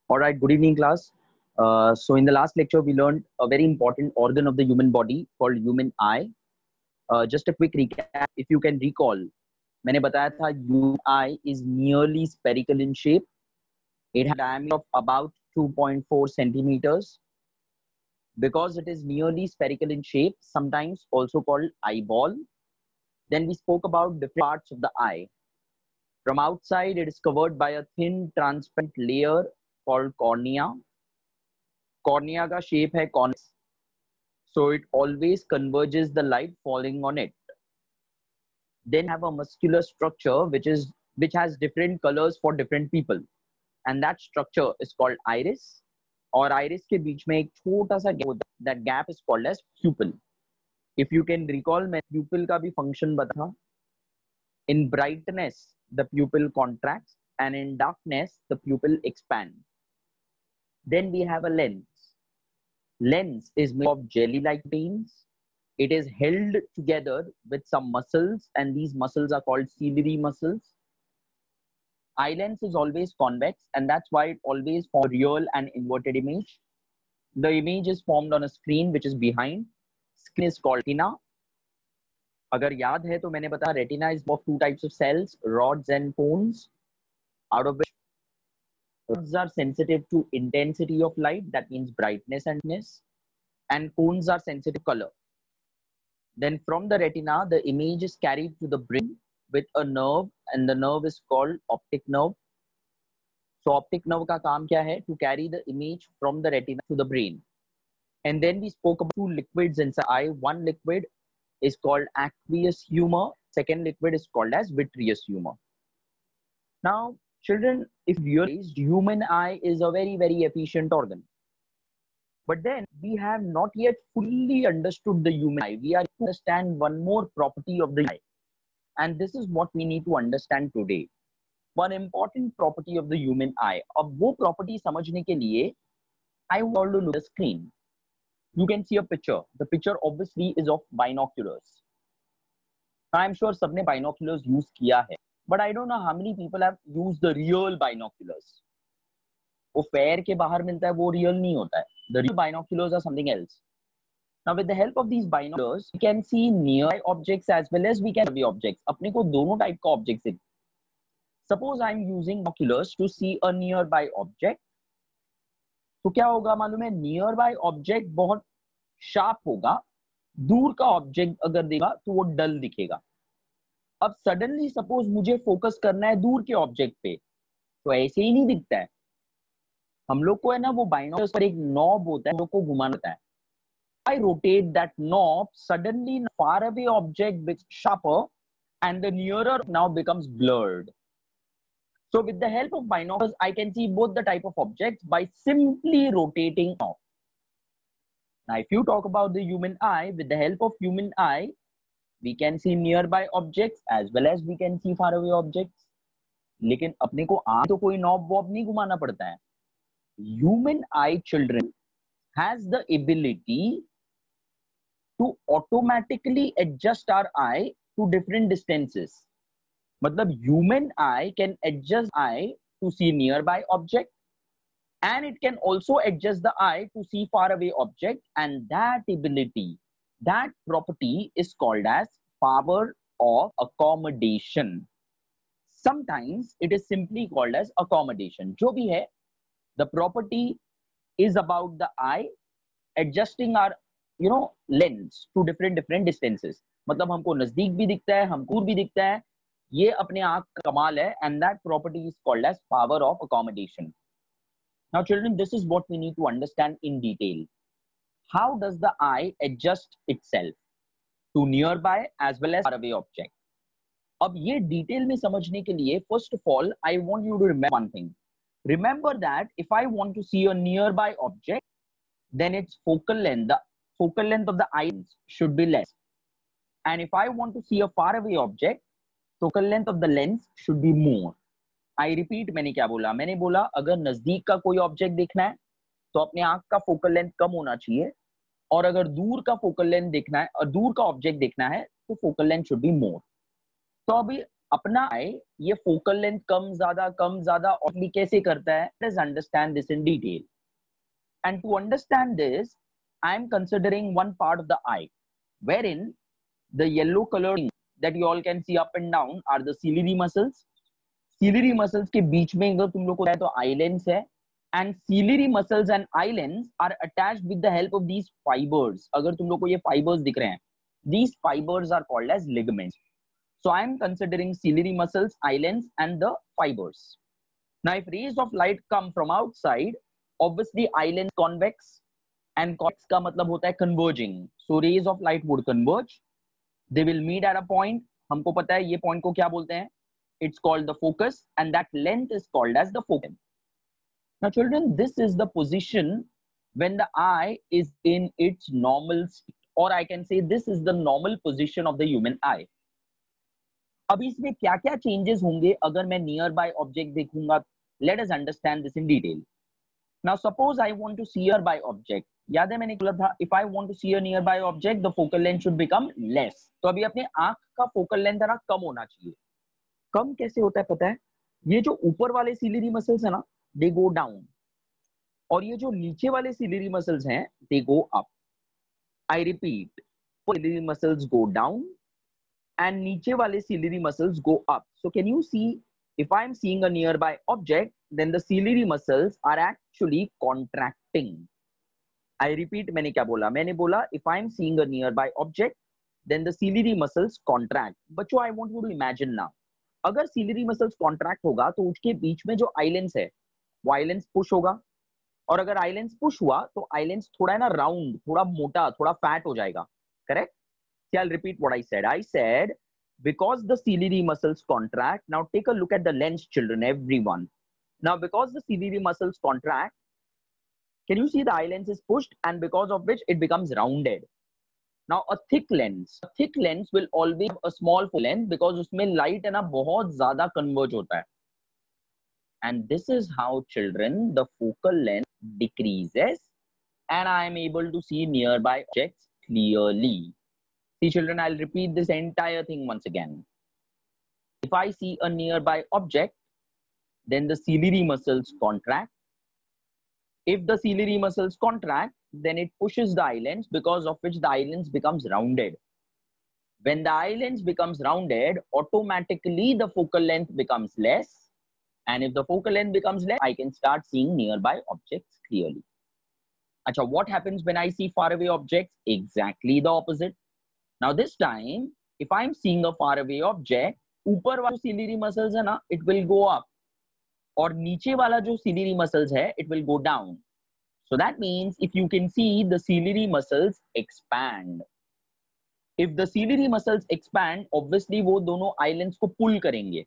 All right, good evening, class. So in the last lecture, we learned a very important organ of the human body called human eye. Just a quick recap, if you can recall, मैंने बताया था human eye is nearly spherical in shape. It has a diameter of about 2.4 centimeters. Because it is nearly spherical in shape, sometimes also called eyeball. Then we spoke about different parts of the eye. From outside, it is covered by a thin transparent layer called cornea. Cornea का shape है convex, so it always converges the light falling on it. Then have a muscular structure which has different colors for different people, and that structure is called iris. और iris के बीच में एक छोटा सा gap होता है, that gap is called as pupil. If you can recall, मैं pupil का भी function बता. In brightness, the pupil contracts, and in darkness, the pupil expands. Then we have a lens. Lens is made of jelly-like proteins. It is held together with some muscles, and these muscles are called ciliary muscles. Eye lens is always convex, and that's why it always forms a real and inverted image. The image is formed on a screen which is behind. Screen is called retina. अगर याद है तो मैंने बताया retina is of two types of cells, rods and cones, out of which rods are sensitive to intensity of light, that means brightness and darkness, and cones are sensitive to color. Then from the retina, the image is carried to the brain with a nerve, and the nerve is called optic nerve. So optic nerve का काम क्या है? To carry the image from the retina to the brain. And then we spoke about two liquids inside the eye. One liquid is called aqueous humor. Second liquid is called as vitreous humor. Now, children, if you realized, human eye is a very, very efficient organ. But then we have not yet fully understood the human eye. We are to understand one more property of the eye. And this is what we need to understand today. One important property of the human eye. अब वो property समझने के लिए, I want to look at the screen. You can see a picture. The picture obviously is of binoculars. I'm sure सबने binoculars use किया है. But I don't know how many people have used the real binoculars. वो fair के बाहर मिलता है, वो real नहीं होता है. The real binoculars are something else. Now, with the help of these binoculars, we can see nearby objects as well as we can see objects. अपने को दोनों type का objects दिखते हैं. Suppose I'm using binoculars to see a nearby object. तो क्या होगा मालूम है? Nearby object बहुत sharp होगा. दूर का object अगर देगा तो वो dull दिखेगा. अब suddenly suppose मुझे focus करना है दूर के object पे, तो ऐसे ही नहीं दिखता है. हम लोग को है ना, वो binoculars पर एक knob होता है, हम लोग को घुमाना होता है. I rotate that knob, suddenly far away object becomes sharper and the nearer now becomes blurred. So with the help of binoculars, I can see both the type of objects by simply rotating knob. Now, if you talk about the human eye, with the help of human eye, we can see nearby objects as well as we can see far away objects. लेकिन अपने को आँख तो कोई knob वॉब नहीं घुमाना पड़ता है. Human eye, children, has the ability to automatically adjust our eye to different distances. मतलब human eye can adjust eye to see nearby object, and it can also adjust the eye to see far away object, and that ability, that property is called as power of accommodation. Sometimes it is simply called as accommodation. जो भी है, the property is about the eye adjusting our lens to different distances. मतलब हमको नजदीक भी दिखता है, हमको दूर भी दिखता है. ये अपने आँख का कमाल है, and that property is called as power of accommodation. Now, children, this is what we need to understand in detail. How does the eye adjust itself to nearby as well as far away object? अब ये detail में समझने के लिए, first of all, I want you to remember one thing. Remember that if I want to see a nearby object, then its focal length of the eye should be less. And if I want to see a far away object, focal length of the lens should be more. I repeat, मैंने क्या बोला? मैंने बोला अगर नजदीक का कोई object देखना है तो अपने आंख का फोकल लेंथ कम होना चाहिए, और अगर दूर का फोकल लेंथ देखना है और दूर का ऑब्जेक्ट देखना है तो focal length should be more. तो अभी अपना आई ये फोकल लेंथ कम ज्यादा और कैसे करता है, let's understand this in detail. And to understand this, I am considering one part of the eye, wherein the yellow colored that you all can see up and down are the ciliary muscles. Ciliary muscles के बीच में अगर तुम लोग को है तो eye lens है, and ciliary muscles and eye lens are attached with the help of these fibers. अगर तुम लोग को ये fibers दिख रहे हैं, these fibers are called as ligaments. So I am considering ciliary muscles, eye lens, and the fibers. Now, if rays of light come from outside, obviously eye lens convex, and convex का मतलब होता है converging. So rays of light would converge. They will meet at a point. हमको पता है ये point को क्या बोलते हैं? It's called the focus, and that length is called as the focal. Now, children, this is the position when the eye is in its normal state, or I can say this is the normal position of the human eye. अब इसमें क्या क्या changes होंगे अगर मैं nearby object देखूंगा? Let us understand this in detail. Now suppose I want to see nearby object. याद है मैंने बोला था if I want to see a nearby object the focal length should become less. तो अभी अपने आंख का फोकल लेंथ है ना कम होना चाहिए. कम कैसे होता है पता है? ये जो ऊपर वाले सिलियरी मसल्स है ना दे गो डाउन, और ये जो नीचे वाले सिलियरी मसल्स हैं they go up. I repeat, ciliary muscles go down and नीचे वाले ciliary muscles go up. So can you see, if I am seeing a nearby object, then the ciliary muscles are actually contracting. I repeat, मैंने क्या बोला? मैंने बोला if I am seeing a nearby object, then the ciliary muscles contract. बच्चों, I want you to imagine now. अगर ciliary muscles contract होगा तो उसके बीच में जो eye lens है, वो eye lens push होगा, और अगर eye lens push हुआ तो eye lens थोड़ा है ना round, थोड़ा मोटा, थोड़ा fat हो जाएगा. Correct? I'll repeat what I said. I said, because the ciliary muscles contract, now take a look at the lens, children, everyone. Now, because the ciliary muscles contract, can you see the eye lens is pushed, and because of which it becomes rounded. Now, a thick lens will always have a small lens because उसमें light है ना बहुत ज़्यादा converge होता है. And this is how, children, the focal length decreases, and I am able to see nearby objects clearly. See, children, I'll repeat this entire thing once again. If I see a nearby object, then the ciliary muscles contract. If the ciliary muscles contract, then it pushes the eye lens, because of which the eye lens becomes rounded. When the eye lens becomes rounded, automatically the focal length becomes less. And if the focal length becomes less, I can start seeing nearby objects clearly. Acha, what happens when I see faraway objects? Exactly the opposite. Now this time, if I'm seeing a faraway object, ऊपर वाला ciliary muscles है ना, it will go up, और नीचे वाला जो ciliary muscles है, it will go down. So that means if you can see the ciliary muscles expand. If the ciliary muscles expand, obviously वो दोनों eye lens को pull करेंगे,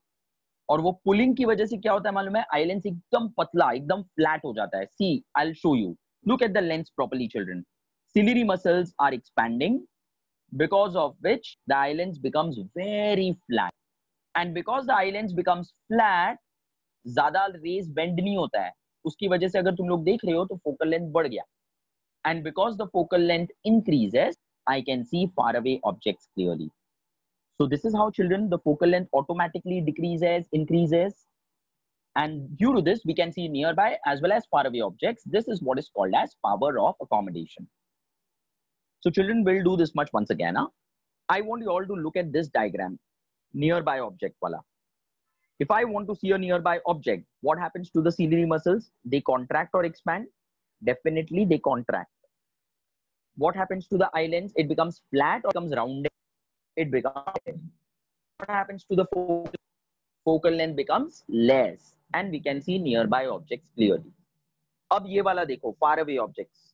और वो pulling की वजह से क्या होता है मालूम है? eye lens एकदम पतला, एकदम flat हो जाता है. See, I'll show you. Look at the lens properly, children. Ciliary muscles are expanding, because of which the eye lens becomes very flat, and because the eye lens becomes flat, ज़्यादा rays bend नहीं होता है. उसकी वजह से अगर तुम लोग देख रहे हो तो focal length बढ़ गया, and because the focal length increases, I can see far away objects clearly. So this is how, children, the focal length automatically decreases, increases, and due to this we can see nearby as well as far away objects. This is what is called as power of accommodation. So children, will do this much once again. I want you all to look at this diagram, nearby object wala. If I want to see a nearby object, what happens to the ciliary muscles? They contract or expand? Definitely they contract. What happens to the eye lens? It becomes flat or becomes rounded? It becomes. What happens to the focal length? Becomes less, and we can see nearby objects clearly. अब ये वाला देखो, far away objects.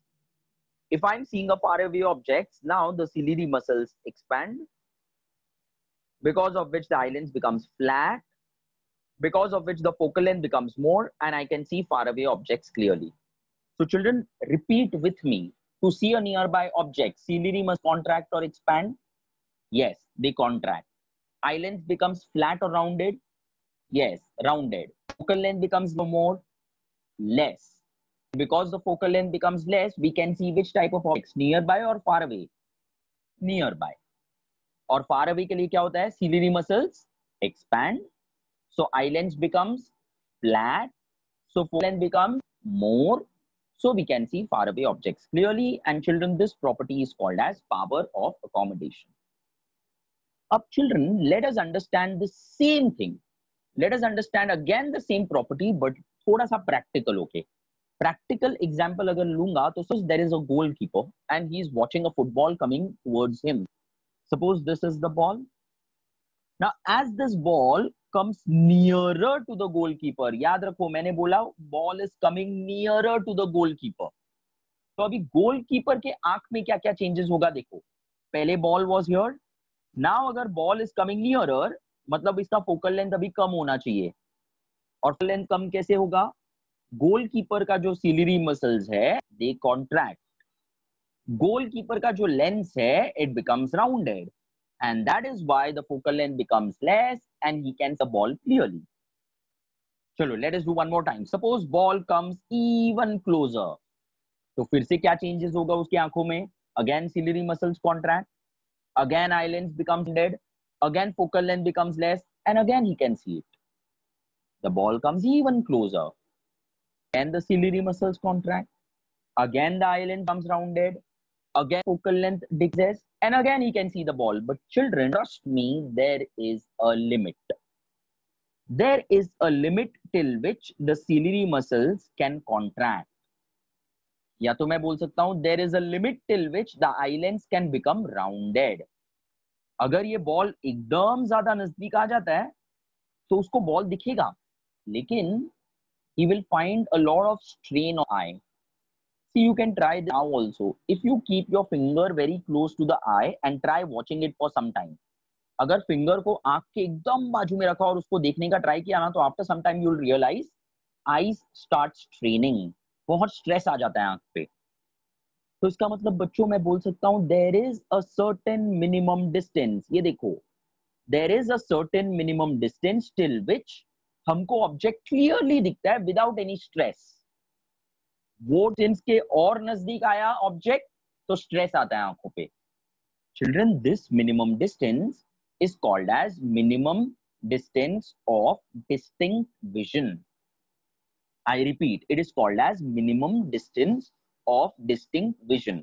If I'm seeing a far away object, now the ciliary muscles expand, because of which the eye lens becomes flat, because of which the focal length becomes more, and I can see far away objects clearly. So children, repeat with me. To see a nearby object, ciliary must contract or expand? Yes, they contract. Eye lens becomes flat or rounded? Yes, rounded. Focal length becomes more? Less. Because the focal length becomes less, we can see which type of objects, nearby or far away? Nearby. और far away के लिए क्या होता है? Ciliary muscles expand. So eye lens becomes flat. So focal length becomes more. So we can see far away objects clearly. And children, this property is called as power of accommodation. Up children, let us understand the same thing. Let us understand again the same property, but thoda sa practical, okay? Practical example agar lunga, to suppose there is a goalkeeper and he is watching a football coming towards him. Suppose this is the ball. Now, as this ball comes nearer to the goalkeeper, याद रखो मैंने बोला ball is coming nearer to the goalkeeper. तो अभी goalkeeper के आंख में क्या क्या changes होगा देखो. पहले ball was here. Now अगर ball is coming nearer, मतलब इसका focal length अभी कम होना चाहिए. और focal length कम कैसे होगा? गोलकीपर का जो ciliary muscles है, they contract. गोलकीपर का जो लेंस है, it becomes rounded, and that is why the focal length becomes less, and he can see the ball clearly. चलो, let us do one more time. Suppose ball comes even closer. तो फिर से क्या changes होगा उसकी आंखों में? Again ciliary muscles contract. Again eye lens becomes dead. Again focal length becomes less, and again he can see it. The ball comes even closer. And the ciliary muscles contract. Again the eye lens comes rounded. Again focal length decreases, and again he can see the ball. But children, trust me, there is a limit. There is a limit till which the ciliary muscles can contract. या तो मैं बोल सकता हूं there is a limit till which the eye lens can become rounded. अगर ये ball एकदम ज्यादा नजदीक आ जाता है तो उसको बॉल दिखेगा, लेकिन he will find a lot of strain on eye. See, you can try this now also. If you keep your finger very close to the eye and try watching it for some time. अगर finger को आंख के एकदम बाजू में रखा और उसको देखने का ट्राई किया ना, तो after some time you will realize eyes start straining. बहुत स्ट्रेस आ जाता है आंख पे. तो इसका मतलब बच्चों मैं बोल सकता हूं there is a certain minimum distance. ये देखो, there is a certain minimum distance till which हमको ऑब्जेक्ट क्लियरली दिखता है विदाउट एनी स्ट्रेस. वो डिस्टेंस के और नजदीक आया ऑब्जेक्ट तो स्ट्रेस आता है आंखों पे. Children, this minimum distance is called as minimum distance of distinct vision. I repeat, it is called as minimum distance of distinct vision.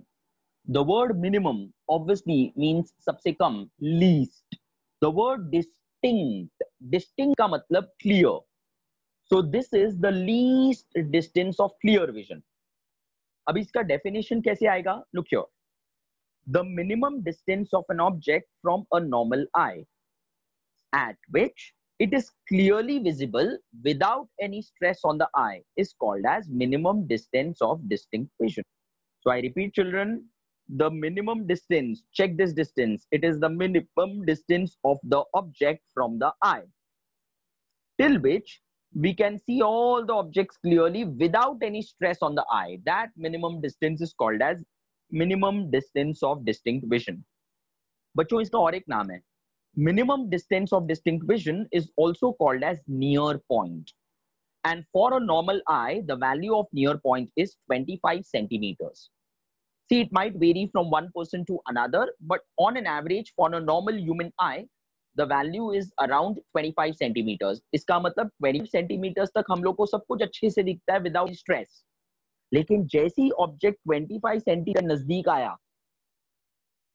The word minimum obviously means सबसे कम, least. The word distinct, distinct का मतलब clear. So this is the least distance of clear vision. अब इसका definition कैसे आएगा? Look here. The minimum distance of an object from a normal eye at which it is clearly visible without any stress on the eye is called as minimum distance of distinct vision. So I repeat children, the minimum distance, check this distance, it is the minimum distance of the object from the eye till which we can see all the objects clearly without any stress on the eye. That minimum distance is called as minimum distance of distinct vision. बच्चों इसका और एक नाम है. Minimum distance of distinct vision is also called as near point. And for a normal eye, the value of near point is 25 centimeters. See, it might vary from one person to another, but on an average, for a normal human eye, the value is around 25 centimeters. इसका मतलब 20 centimeters तक हम लोग को सब कुछ अच्छे से दिखता है without stress. लेकिन जैसी ऑब्जेक्ट 25 सेंटीमीटर नजदीक आया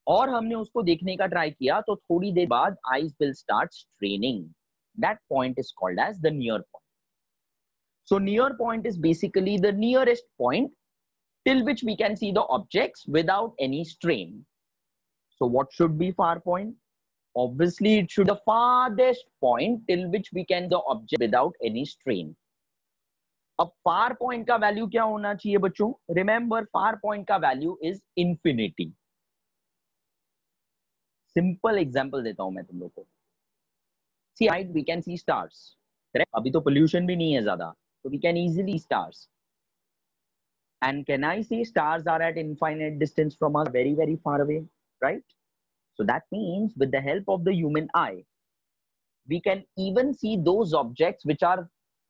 और हमने उसको देखने का ट्राई किया तो थोड़ी देर बाद eyes will start straining. That point is called as the near point. So near point is basically the nearest point till which we can see the objects without any strain. So what should be far point? Obviously it should the farthest point till which we can the object without any strain. अब far point का value क्या होना चाहिए बच्चों? Remember, far point का value is infinity. Simple example देता हूं मैं तुम लोग को. See right, we can see stars. Correct? अभी तो पोल्यूशन भी नहीं है ज्यादा, तो we can easily stars. And can I say stars are at infinite distance from us, very very far away, right? So that means with the help of the human eye we can even see those objects which are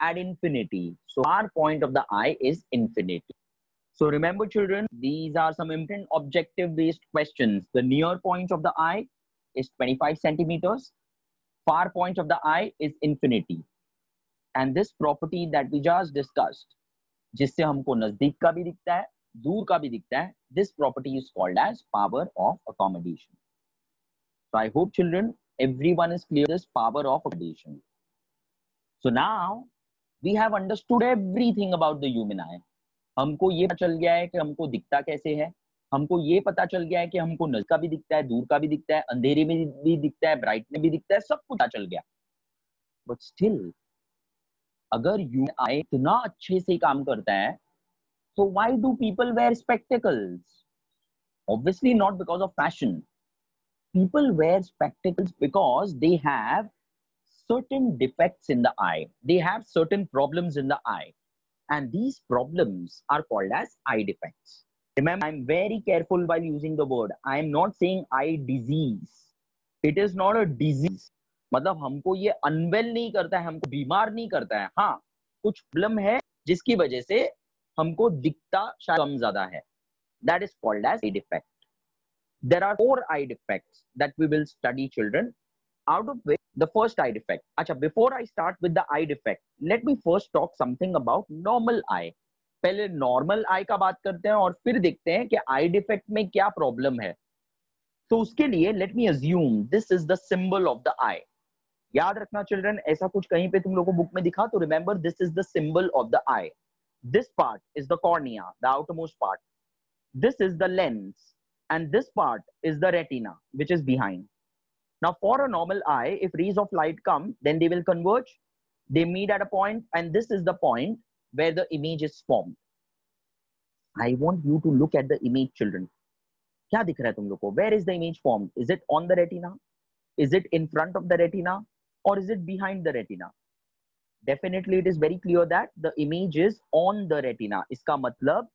at infinity. So our point of the eye is infinity. So remember children, these are some important objective based questions. The near point of the eye is 25 centimeters. far point of the eye is infinity. And this property that we just discussed, जिससे हमको नजदीक का भी दिखता है, दूर का भी दिखता है, this property is called as power of accommodation. So I hope children, everyone is clear this power of accommodation. So now we have understood everything about the human eye. हमको ये पता चल गया है कि हमको दिखता कैसे है, हमको ये पता चल गया है कि हमको नजदीक का भी दिखता है, दूर का भी दिखता है, अंधेरे में भी दिखता है, ब्राइट में भी दिखता है, सब कुछ पता चल गया. But still, अगर ह्यूमन आई इतना अच्छे से काम करता है, so why do people wear spectacles? Obviously not because of fashion. People wear spectacles because they have certain defects in the eye. They have certain problems in the eye. And these problems are called as eye defects. Remember, I'm very careful while using the word. I am not saying eye disease. It is not a disease. मतलब हमको ये unwell नहीं करता है, हमको बीमार नहीं करता है. हाँ, कुछ प्रॉब्लम है जिसकी वजह से हमको दिखता शायद कम ज्यादा है. That is called as eye defect. There are 4 eye defects that we will study, children. Out of which the first eye defect. अच्छा, before I start with the eye defect, let me first talk something about normal eye. पहले normal eye का बात करते हैं और फिर देखते हैं कि eye defect में क्या problem है. तो उसके लिए let me assume this is the symbol of the eye. याद रखना children, ऐसा कुछ कहीं पे तुम लोगों को बुक में दिखा तो remember this is the symbol of the eye. This part is the cornea, the outermost part. This is the lens, and this part is the retina, which is behind. Now, for a normal eye, if rays of light come, then they will converge. They meet at a point, and this is the point where the image is formed. I want you to look at the image, children. क्या दिख रहा है तुम लोग को? Where is the image formed? Is it on the retina? Is it in front of the retina? Or is it behind the retina? Definitely, it is very clear that the image is on the retina. इसका मतलब,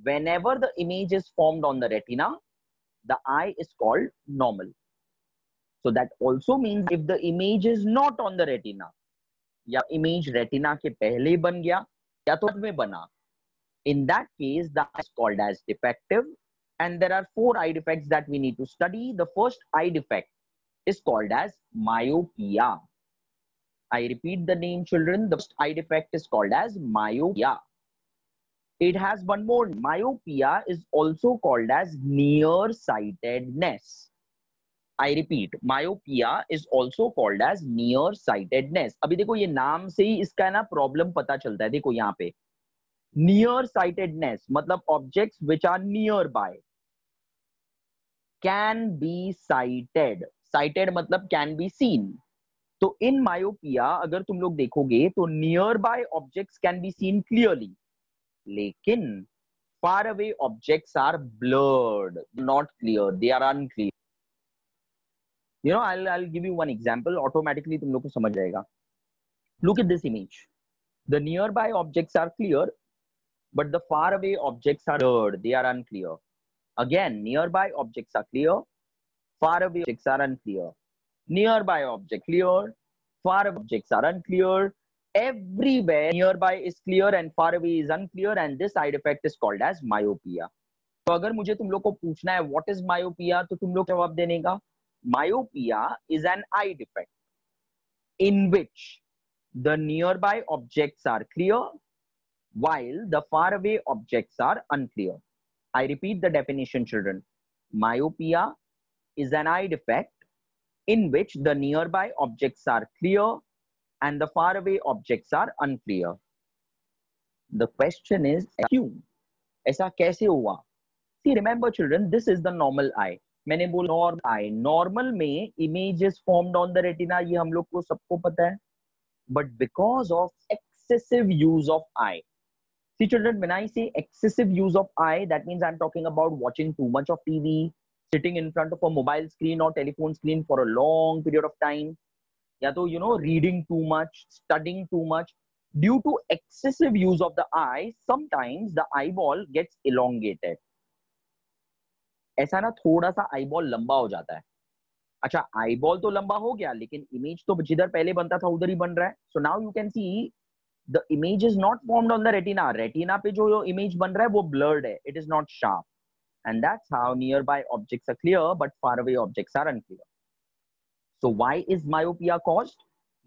whenever the image is formed on the retina, the eye is called normal. So that also means if the image is not on the retina, या image retina के पहले बन गया या तो में बना, in that case the eye is called as defective. And there are 4 eye defects that we need to study. The first eye defect is called as myopia. I repeat the name, children. The first eye defect is called as myopia. It has one more. Myopia is also called as nearsightedness. I repeat, myopia is also called as nearsightedness. अभी देखो ये नाम से ही इसका ना problem पता चलता है. देखो यहाँ पे nearsightedness मतलब objects which are nearby can be sighted. Sighted मतलब can be seen. तो in myopia अगर तुम लोग देखोगे तो nearby objects can be seen clearly. लेकिन far away objects are blurred, not clear. They are unclear. You know, I'll give you one example. Automatically तुम लोग को समझ जाएगा. Look at this image. The nearby objects are clear, but the far away objects are blurred. They are unclear. Again, nearby objects are clear, far away objects are unclear. Nearby object clear, far away objects are unclear. Everywhere nearby is clear and far away is unclear, and this side effect is called as myopia. तो अगर मुझे तुम लोग को पूछना है what is myopia, तो तुम लोग जवाब देने का. Myopia is an eye defect in which the nearby objects are clear while the faraway objects are unclear. I repeat the definition, children. Myopia is an eye defect in which the nearby objects are clear and the faraway objects are unclear. The question is, क्यों? ऐसा कैसे हुआ? See, remember, children, this is the normal eye. मैंने बोला normal eye. Normal में image is formed on the retina. ये हम लोग को सबको पता है. But because of excessive use of eye. See, children, when I say excessive use of eye, that means I'm talking about watching too much of TV, sitting in front of a mobile screen or telephone screen for a long period of time. या तो, you know, reading too much, studying too much. Due to excessive use of the eye, sometimes the eyeball gets elongated. ऐसा ना थोड़ा सा eyeball लंबा हो जाता है. अच्छा, eyeball तो लंबा हो गया, लेकिन image तो जिधर पहले बनता था उधर ही बन रहा है. So now you can see the image is not formed on the retina. Retina पे जो image बन रहा है वो blurred है. It is not sharp. And that's how nearby objects are clear, but far away objects are unclear. So why is myopia caused?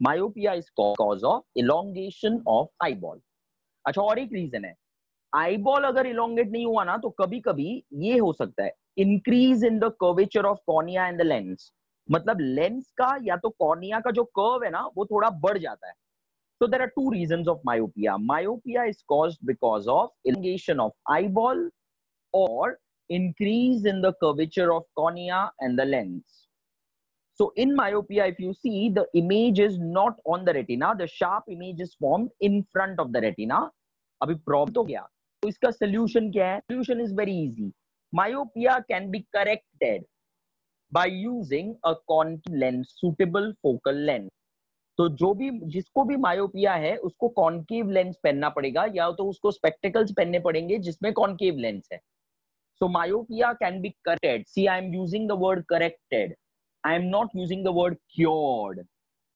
Myopia is cause of elongation of eyeball. अच्छा, और एक reason है, eyeball अगर elongate नहीं हुआ ना तो कभी कभी ये हो सकता है, increase in the curvature of cornea and the lens, मतलब लेंस का या तो कॉर्निया का जो कर्व है ना वो थोड़ा बढ़ जाता है. So there are two reasons of myopia. Myopia is caused because of elongation of eyeball or increase in the curvature of cornea and the lens. So in myopia, if you see, the image is not on the retina. The sharp image is formed in front of the retina. अभी problem तो क्या, तो इसका solution क्या है? Solution is very easy. Myopia can be corrected by using a concave lens, suitable focal length. तो जो भी जिसको भी मायोपिया है उसको कॉन्केव लेंस पहनना पड़ेगा या तो उसको स्पेक्टिकल्स पहनने पड़ेंगे जिसमें कॉन्केव लेंस है. So myopia can be corrected. See I am using the word corrected, I am not using the word cured.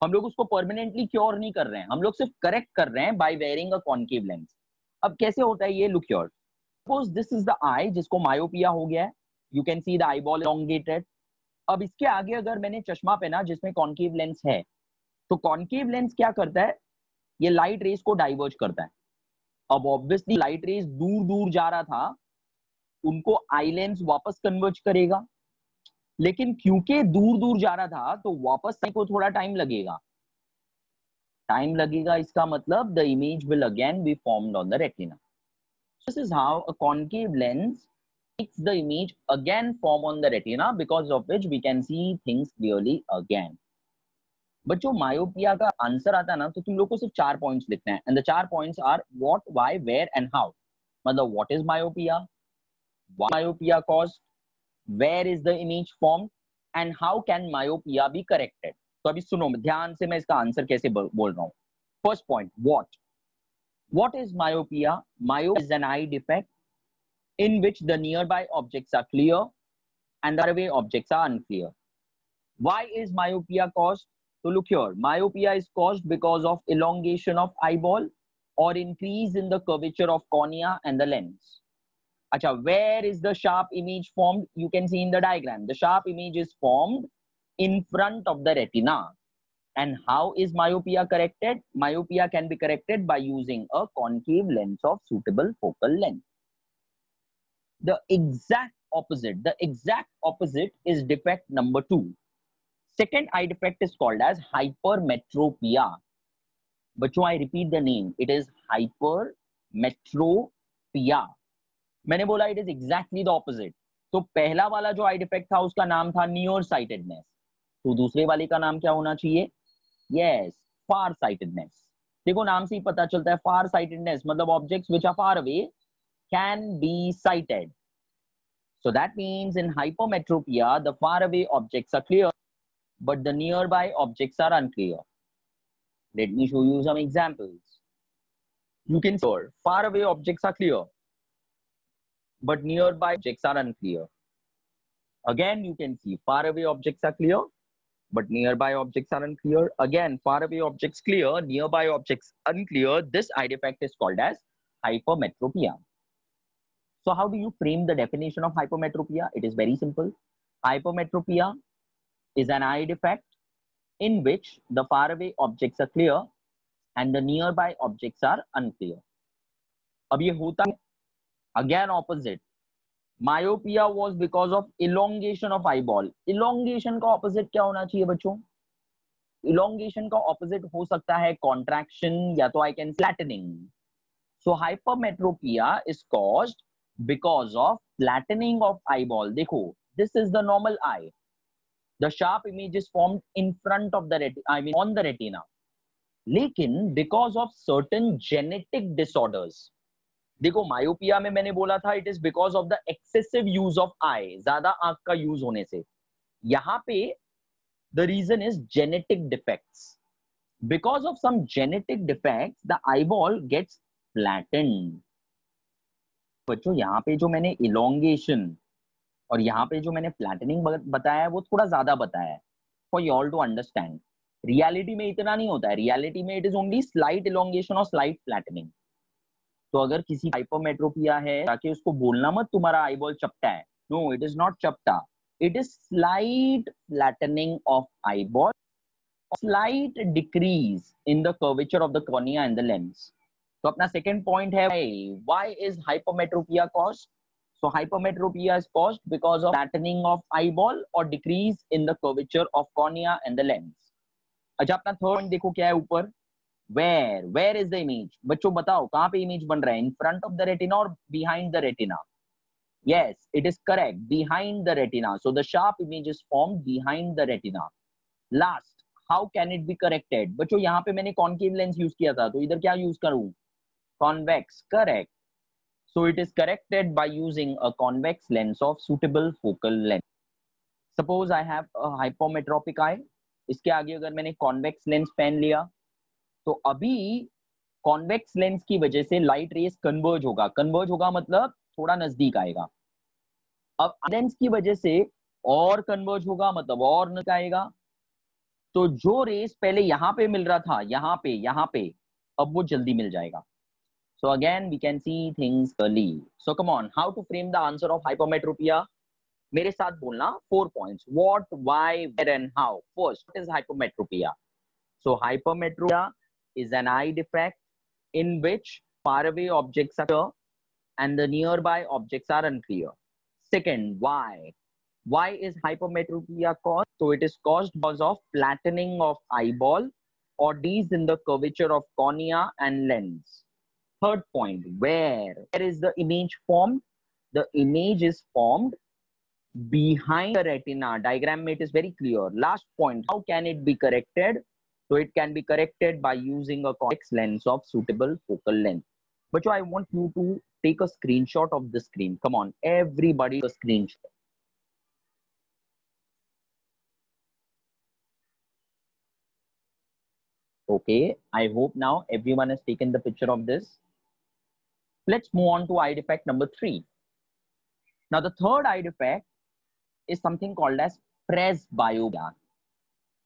हम लोग उसको परमानेंटली क्योर नहीं कर रहे हैं, हम लोग सिर्फ करेक्ट कर रहे हैं by wearing a concave lens. अब कैसे होता है ये, look here. Suppose this is the eye जिसको मायोपिया हो गया है. You can see the eyeball elongated. अब इसके आगे अगर मैंने चश्मा पहना जिसमें कॉन्केव लेंस है, तो कॉन्केव लेंस क्या करता है, ये लाइट रेस को डाइवर्ज करता है. अब ऑब्वियसली लाइट रेस दूर दूर जा रहा था, उनको आई लेंस वापस कन्वर्ज करेगा, लेकिन क्योंकि दूर दूर जा रहा था तो वापस आने को थोड़ा टाइम लगेगा. इसका मतलब the image will again be formed on the retina. This is how a concave lens makes the image again form on the retina, because of which we can see things clearly again. But जो myopia का answer आता है ना, तो तुम लोग को सिर्फ 4 पॉइंट्स लिखना है. And the 4 points are what, why, where and how. मतलब what is myopia, why myopia caused, where is the image formed and how can myopia be corrected. तो अभी सुनो ध्यान से, मैं इसका आंसर कैसे बोल रहा हूँ. First point, what is myopia. Myopia is an I defect in which the nearby objects are clear and the far away objects are unclear. Why is myopia caused? So look here, myopia is caused because of elongation of eyeball or increase in the curvature of cornea and the lens. Acha, where is the sharp image formed? You can see in the diagram. The sharp image is formed in front of the retina. And how is myopia corrected? Myopia can be corrected by using a concave lens of suitable focal length. The exact opposite is defect number 2. Second eye defect is called as hypermetropia. बच्चों, I repeat the name. It is hypermetropia. मैंने बोला it is exactly the opposite. तो पहला वाला जो eye defect था उसका नाम था nearsightedness. तो दूसरे वाले का नाम क्या होना चाहिए? Yes, farsightedness. देखो नाम से ही पता चलता है, farsightedness मतलब objects which are far away can be sighted. So that means in hypermetropia, the far away objects are clear, but the nearby objects are unclear. Let me show you some examples. You can see far away objects are clear, but nearby objects are unclear. Again, you can see far away objects are clear, but nearby objects are unclear. Again, far away objects clear, nearby objects unclear. This eye defect is called as hypermetropia. So how do you frame the definition of hypermetropia? It is very simple. Hypermetropia is an eye defect in which the faraway objects are clear and the nearby objects are unclear. अब ये होता है again opposite. Myopia was because of elongation of eyeball. Elongation का opposite क्या होना चाहिए बच्चों? Elongation का opposite हो सकता है contraction या तो I can flattening. So hypermetropia is caused because of flattening of eyeball. देखो, this is the normal eye. The sharp image is formed in front of the retina, I mean on the retina. लेकिन because of certain genetic disorders, देखो myopia में मैंने बोला था it is because of the excessive use of eye, ज्यादा आंख का use होने से. यहाँ पे the reason is genetic defects. Because of some genetic defects, the eyeball gets flattened. बच्चों यहाँ पे जो मैंने elongation और यहाँ पे जो मैंने फ्लैटनिंग बताया है वो थोड़ा ज्यादा बताया है for you all to understand. Reality में इतना नहीं होता है, रियलिटी में it is only slight elongation और स्लाइट फ्लैटनिंग. तो अगर किसी हाइपरमेट्रोपिया है ताकि उसको बोलना मत तुम्हारा आईबॉल चपटा है. नो, इट इज नॉट चपटा. It is slight flattening of eyeball, slight decrease in the curvature of the cornea and the lens. तो अपना second point है, why is hypermetropia caused? So hypermetropia is caused because of flattening of eyeball or decrease in the curvature of cornea and the lens. अच्छा, अपना third point देखो क्या है ऊपर. Where is the image? बच्चों बताओ कहाँ पे image बन रहा है? In front of the retina or behind the retina? Yes, it is correct. Behind the retina. So the sharp image is formed behind the retina. Last, how can it be corrected? बच्चों यहाँ पे मैंने concave lens use किया था, तो इधर क्या use करूँ? Convex, correct. So it is corrected by using a convex lens of suitable focal length. Suppose I have a hypermetropic eye. इसके आगे अगर मैंने convex lens पहन लिया, तो अभी convex lens की वजह से light rays converge होगा. Converge होगा मतलब थोड़ा नजदीक आएगा. अब लेंस की वजह से और कन्वर्ज होगा मतलब और नजदीक आएगा. तो जो रेस पहले यहां पे मिल रहा था, यहाँ पे अब वो जल्दी मिल जाएगा. So again we can see things clearly. So come on, how to frame the answer of hypermetropia? मेरे साथ बोलना 4 points. What, why, where and how. First, what is hypermetropia? So hypermetropia is an eye defect in which faraway objects are clear and the nearby objects are unclear. Second, why? Why is hypermetropia caused? So it is caused because of flattening of eyeball or decrease in the curvature of cornea and lens. Third point, where is the image formed? The image is formed behind the retina. Diagram mate is very clear. Last point, how can it be corrected? So it can be corrected by using a convex lens of suitable focal length. But I want you to take a screenshot of the screen. Come on, everybody, a screenshot. Okay, I hope now everyone has taken the picture of this. Let's move on to eye defect number 3. Now the third eye defect is something called as presbyopia.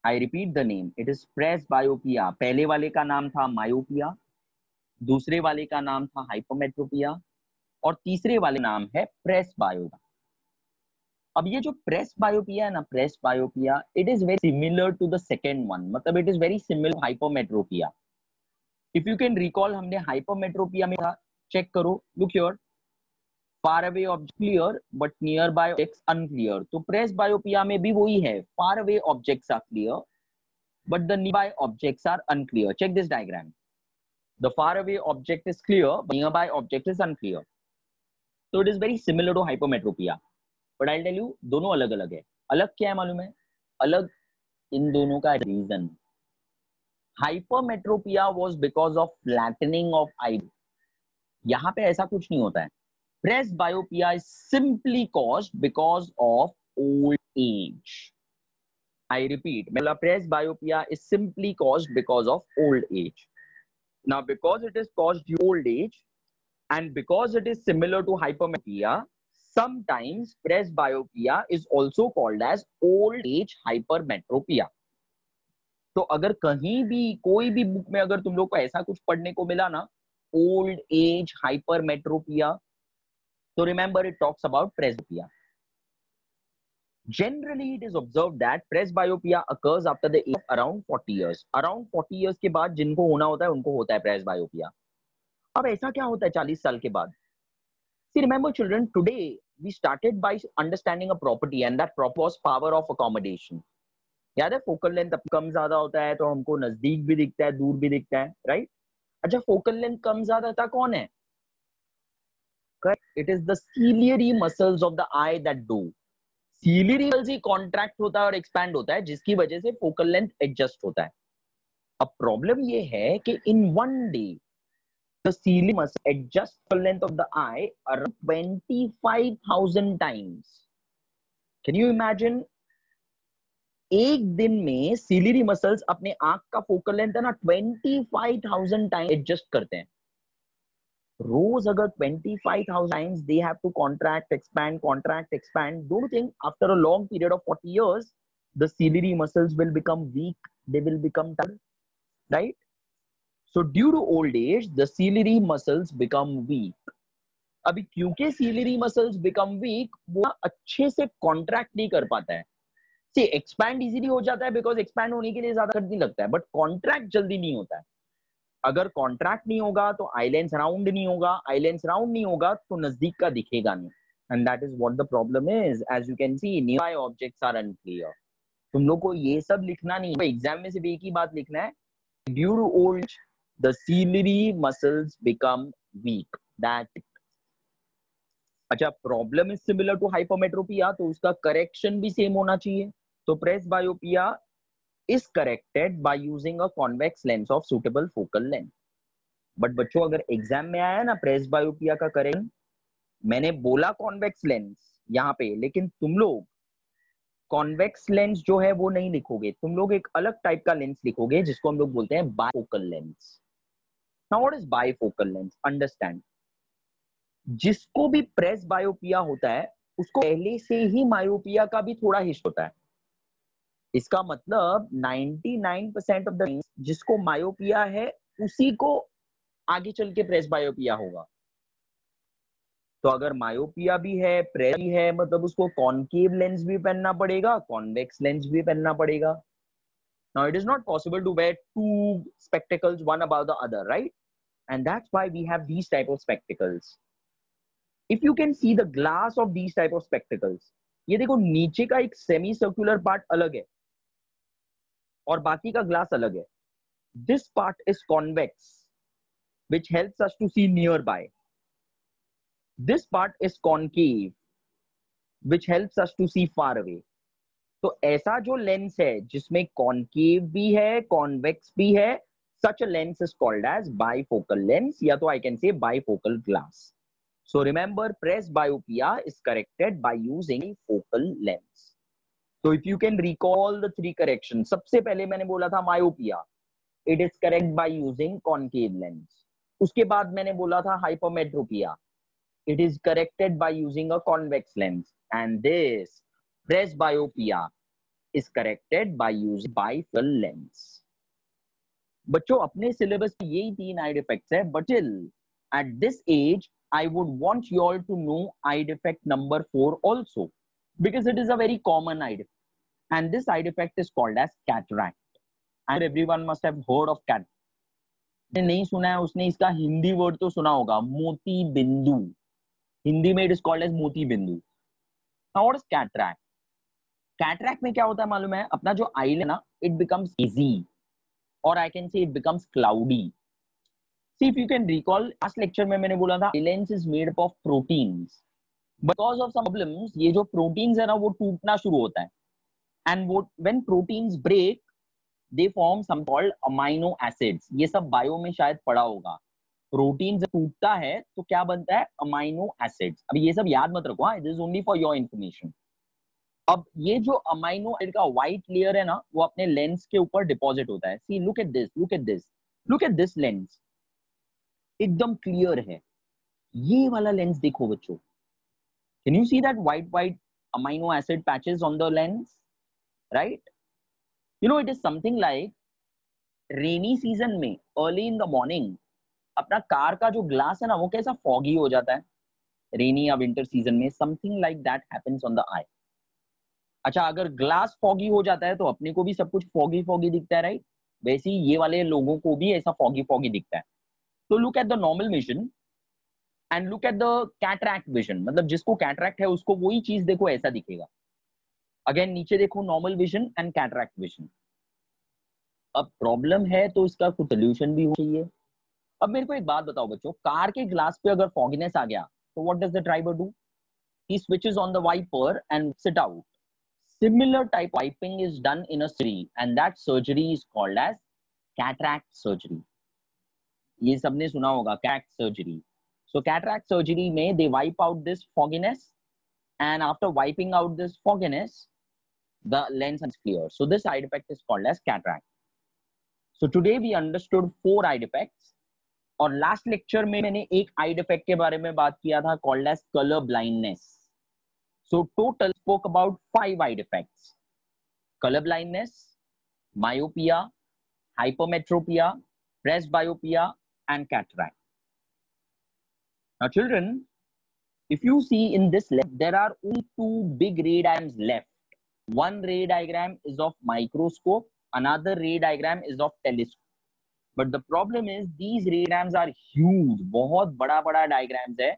I repeat the name. It is presbyopia. पहले वाले का नाम था myopia, दूसरे वाले का नाम था hypermetropia और तीसरे वाले नाम है presbyopia. अब ये जो presbyopia है ना, presbyopia, it is very similar to the second one. मतलब it is very similar to hypermetropia. If you can recall, हमने hypermetropia में था, check करो, look here. Far away objects clear but nearby objects unclear. तो presbyopia में भी वही है, far away objects are clear but the nearby objects are unclear. Check this diagram. The far away object is clear but nearby object is unclear. So it is very similar to hypermetropia. But I'll tell you, दोनों अलग अलग है. अलग क्या है मालूम है? अलग इन दोनों का reason. Hypermetropia was because of flattening of eye. यहाँ पे ऐसा कुछ नहीं होता है. Presbyopia is simply caused because of old age. I repeat, presbyopia is simply caused because of old age. Now, because it is caused due to old age and because it is similar to hypermetropia, sometimes presbyopia is also called as old age hypermetropia. तो अगर कहीं भी कोई भी book में अगर तुम लोग को ऐसा कुछ पढ़ने को मिला ना, old age hypermetropia, so remember it talks about presbyopia. Generally, it is observed that presbyopia occurs after the age of around 40 years. Around 40 years के बाद जिनको होना होता है उनको होता है presbyopia. अब ऐसा क्या होता है 40 साल के बाद? See, remember children, today we started by understanding a property and that property was power of accommodation. याद है फोकल लेंथ कम ज्यादा होता है तो हमको नजदीक भी दिखता है, दूर भी दिखता है, राइट? अच्छा, फोकल लेंथ कम ज्यादा था कौन है? Correct. It is the ciliary muscles of the eye that do. Ciliary muscles he contract होता है और expand होता है जिसकी वजह से focal length adjust होता है. अब problem ये है कि in one day the ciliary muscle adjust the length of the eye around 25,000 times. Can you imagine? एक दिन में ciliary muscles अपने आंख का focal length है ना 25,000 times adjust करते हैं. रोज अगर 25,000 times they have to contract, expand, contract, expand. Don't you think after a long period of 40 years, the ciliary muscles will become weak, they will become tired, right? So due to old age, the ciliary muscles become weak. अभी क्योंकि ciliary muscles become week, वो अच्छे से contract नहीं कर पाता है। सी expand easily हो जाता है बिकॉज एक्सपैंड होने के लिए ज्यादा खर्च नहीं लगता है, बट कॉन्ट्रैक्ट जल्दी नहीं होता है। अगर कॉन्ट्रैक्ट नहीं होगा तो आईलेंस राउंड नहीं होगा, आईलेंस राउंड नहीं होगा तो नजदीक का दिखेगा नहीं। And that is what the problem is. As you can see near objects are unclear. तुम लोग को ये सब लिखना नहीं है, एग्जाम में सिर्फ एक ही बात लिखना है, due to old the ciliary muscles become weak, that. अच्छा, problem is similar to hypermetropia, तो उसका करेक्शन भी सेम होना चाहिए। तो presbyopia is corrected by using a convex lens of suitable focal length. But बच्चों अगर एग्जाम में आया ना प्रेस बायोपिया का करेक्शन, मैंने बोला कॉन्वेक्स लेंस यहाँ पे, लेकिन तुम लोग कॉन्वेक्स लेंस जो है वो नहीं लिखोगे, तुम लोग एक अलग टाइप का लेंस लिखोगे जिसको हम लोग बोलते हैं bifocal lens. Now what is bifocal lens? Understand, जिसको भी प्रेस बायोपिया होता है उसको पहले से ही मायोपिया का भी थोड़ा हिस्सा होता है। इसका मतलब 99% ऑफ द जिसको मायोपिया है उसी को आगे चल के प्रेस बायोपिया होगा। तो अगर मायोपिया भी है, प्रेस भी है, मतलब उसको कॉनकेव लेंस भी पहनना पड़ेगा, कॉन्वेक्स लेंस भी पहनना पड़ेगा। Now it is not possible to wear two spectacles one above the other, right? And that's why we have these type of spectacles. If you can see the glass of these type of spectacles, ये देखो नीचे का एक semi circular part अलग है और बाकी का ग्लास अलग है। This part is convex, which helps us to see nearby. This part is concave, which helps us to see far away. तो ऐसा जो लेंस है जिसमें कॉनकेव भी है, कॉन्वेक्स भी है, such a lens is called as bifocal lens, या तो I can say bifocal glass. So remember, presbyopia is corrected by using focal lens. So if you can recall the three corrections, सबसे पहले मैंने बोला था myopia, it is correct by using concave lens. उसके बाद मैंने बोला था hypermetropia, it is corrected by using a convex lens. And this presbyopia is corrected by using bifocal lens. बच्चों अपने सिलेबस में यही तीन आइड इफेक्ट्स है, but till at this age I would want you all to know eye defect number 4 also, because it is a very common eye defect, and this eye defect is called as cataract. And everyone must have heard of cat, नहीं सुना है उसने इसका Hindi word तो सुना होगा, मोती बिंदु। हिंदी में इट इज कॉल्ड एज मोती बिंदु। Now what is cataract? Cataract में क्या होता है मालूम है? अपना जो आई है ना, it becomes easy, or I can say it becomes cloudy. See, if you can recall, last lecture में मैंने बोला था lens is made up of proteins. Because of some problems, ये जो proteins है ना वो टूटना शुरू होता है, and when proteins break, they form some called amino acids. ये सब बायो में शायद पढ़ा होगा। प्रोटीन जब टूटता है तो क्या बनता है? Amino acids. अभी ये सब याद मत रखो, this is only for your information. अब ये जो अमाइनो एसिड का व्हाइट लेयर है ना, वो अपने लेंस के ऊपर डिपॉजिट होता है। See look at this, look at this, look at this lens, एकदम क्लियर है। ये वाला लेंस देखो बच्चों, can you see that white amino acid patches on the lens, right? You know it is something like rainy season में early in the morning अपना car का जो ग्लास है ना वो कैसा फॉगी हो जाता है रेनी या विंटर सीजन में, something like that happens on the eye. अच्छा, अगर ग्लास फॉगी हो जाता है तो अपने को भी सब कुछ फॉगी फॉगी दिखता है, राइट? वैसे ही ये वाले लोगों को भी ऐसा फॉगी फॉगी दिखता है। तो look at the normal vision and look at the cataract vision, मतलब जिसको कैटरैक्ट है उसको वही चीज देखो ऐसा दिखेगा। अगेन नीचे देखो, normal vision and cataract vision. अब प्रॉब्लम है तो इसका कुछ सोल्यूशन भी हो चाहिए। अब मेरे को एक बात बताओ बच्चों, कार के ग्लास पे अगर फॉगीनेस आ गया तो what does the driver do? He switches on the wiper and sit out. Similar type wiping is done in a surgery, and that surgery is called as cataract surgery. ये सबने सुना होगा cataract surgery. So cataract surgery में they wipe out this fogginess, and after wiping out this fogginess, the lens is clear. So this side effect is called as cataract. So today we understood 4 eye defects. और last lecture में मैंने एक eye defect के बारे में बात किया था called as color blindness. So total spoke about 5 eye defects: color blindness, myopia, hypermetropia, presbyopia, and cataract. Now children, If you see in this left, there are only two big ray diagrams left. One ray diagram is of microscope, another ray diagram is of telescope. But the problem is these ray diagrams are huge, बहुत बड़ा diagrams है.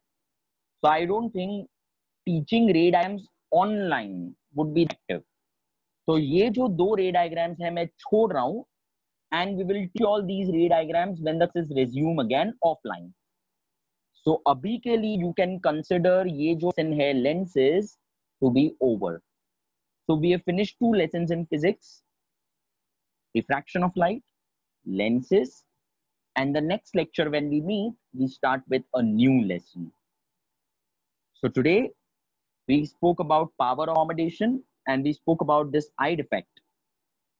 So I don't think teaching ray diagrams online would be effective. तो ये जो दो ray diagrams है मैं छोड़ रहा हूँ, and we will teach all these ray diagrams when the classes resume again offline. So अभी के लिए you can consider ये जो lesson है lenses to be over. So we have finished 2 lessons in physics, refraction of light, lenses, and the next lecture when we meet, we start with a new lesson. So today we spoke about power accommodation and we spoke about this eye defect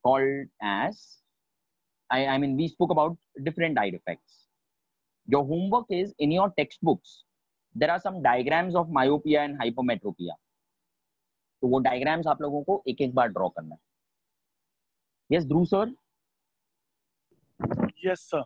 called as, I mean, we spoke about different eye defects. Your homework is in your textbooks. There are some diagrams of myopia and hypermetropia. तो वो diagrams आप लोगों को एक बार draw करना है. Yes, Dhruv sir? Yes, sir.